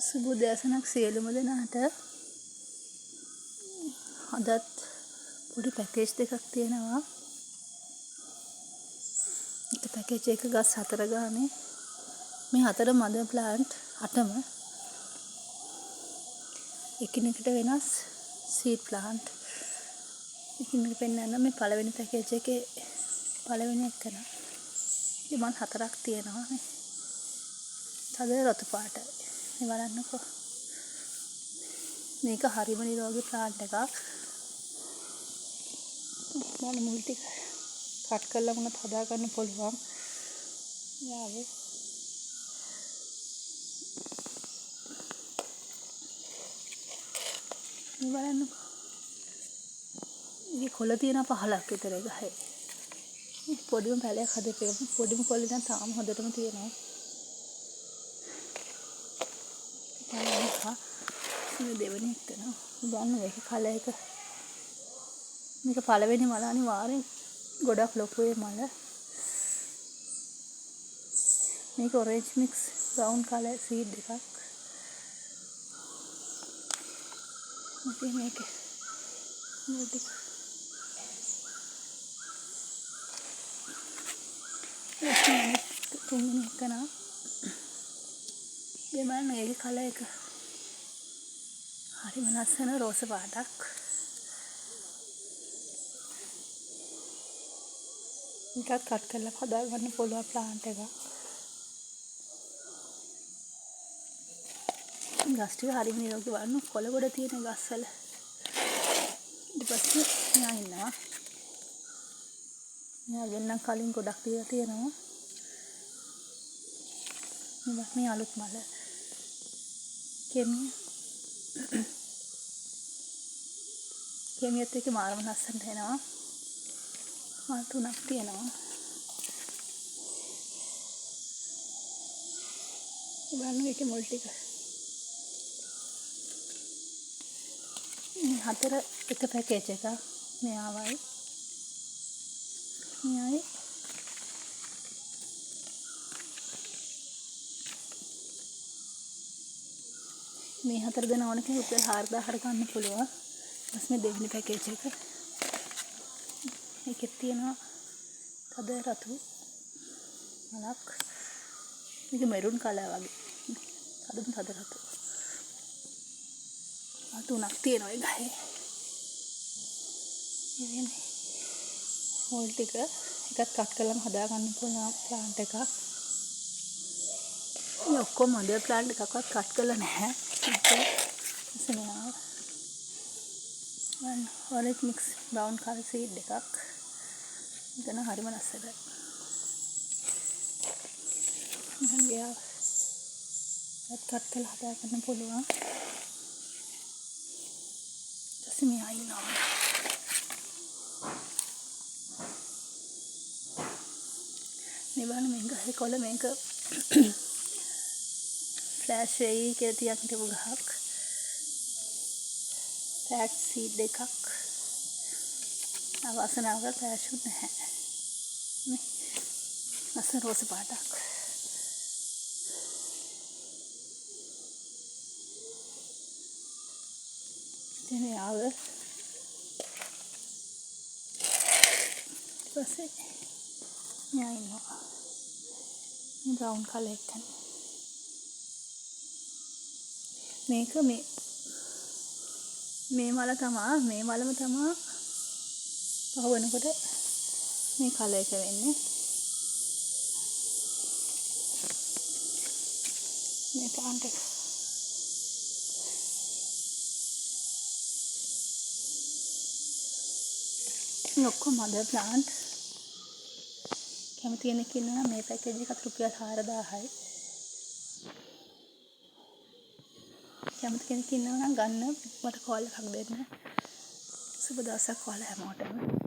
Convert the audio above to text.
සුබ උදෑසනක් සියලුම දෙනාට. අදත් පොඩි පැකේජ් දෙකක් තියෙනවා. එක පැකේජ් එක ගස් 4 ගානේ. මේ 4 මදර් ප්ලාන්ට් 8ම එකිනෙකට වෙනස් සීඩ් ප්ලාන්ට්. එකිනෙක පෙන්නන්න මේ පළවෙනි පැකේජ් එකේ පළවෙනි එක න. ඉතින් 4ක් තියෙනවා මේ. තද රතු පාටයි. මේ බලන්නකෝ. මේක හරිම නිරෝගී ප්ලාන්ට් එකක්. මම මුල් ටික කට් කරලා වුණත් හදා ගන්න පුළුවන්. යාවේ. මේ බලන්නකෝ. මේ කොළ තියෙන 15ක් විතර ගහේ. පොඩිම පැලයක් හදපේම පොඩිම කොළ දැන් තාම හොඳටම තියෙනවා. මේ දෙවෙනි එක න. බලන්න මේක කල එක. මේක පළවෙනි මල අනිවාර්යෙන් ගොඩක් ලොකුවේ මල. මේක orange mix brown colour seed එකක්. ඉතින් මේක තුන්වෙනි එක නා. දෙමළ මේක කලර් එක. හරිම ලස්සන රෝස පාටක්. මේකත් කට් කරලා හදා ගන්න පුළුවන් ප්ලාන්ට් එකක්. ගස් ටික හරිම නිරෝගී වන්න කොළ ගොඩ තියෙන ගස්වල. ඊට පස්සේ මෙයා ඉන්නවා. මෙයා ගෙන්නම් කලින් ගොඩක් දීලා තියෙනවා. මේ අලුත් මල. කෙමියත් එක්ක මාරම ලස්සනට එනවා. මල් 3ක් තියෙනවා. බලන්න මේකේ මුල් ටික. මේ 4 එක පැකේජ් එකක්. මෙයාවයි. මෙයයි. මේ 4 දෙනා ඕන කෙනෙක් රුපියල් 4000කට ගන්න පුළුවන්. ඊට මේ දෙවෙනි පැකේජ් එක. මේකෙත් තියෙනවා තද රතු මලක්. මේක මෙරුන් කලර් වගේ. තද රතු. මල් 3ක් තියෙනවා ඒ ගහේ. ඉතින් මුල් ටික එකක් කට් කරලාම හදා ගන්න පුළුවන් ප්ලාන්ට් එකක්. මේ ඔක්කොම මදර් ප්ලාන්ට් එකක්වත් කට් කරලා නැහැ. Orange mix brown colour seed එකක්. මෙතන හරිම ලස්සනයි. මම ගියා කට් කරලා හදා ගන්න පුළුවන්. ඊට මේ අයින්නවා. මේ බලන්න මේ ගහේ කොළ මේක ෆ්ලෑෂ් වෙයි කියලා තියන් හිටපු ගහක්. ෆ්ලෑට් සීඩ් එකක්. අවසනාවකට ෆ්ලෑෂ් උත් නැහැ. මේ ලස්සන රෝස පාටක්. ඉතින් මේ ආව ඊපස්සේ මෙයා ඉන්නවා. මේ බ්‍රවුන් කලර් එක. මේක මේ මලම තමා පහ වෙනකොට මේ කලර් එක වෙන්නේ. මේ ප්ලාන්ට් එක. මේ ඔක්කොම මදර් ප්ලාන්ට්. කැමති කෙනෙක් ඉන්නවා මේ පැකේජ් එකත් රුපියල් 4000යි. කැමති කෙනෙක් ඉන්නවා නම් ගන්න මට කෝල් එකක් දෙන්න. සුබ දවසක් ඔයාලා හැමෝටම.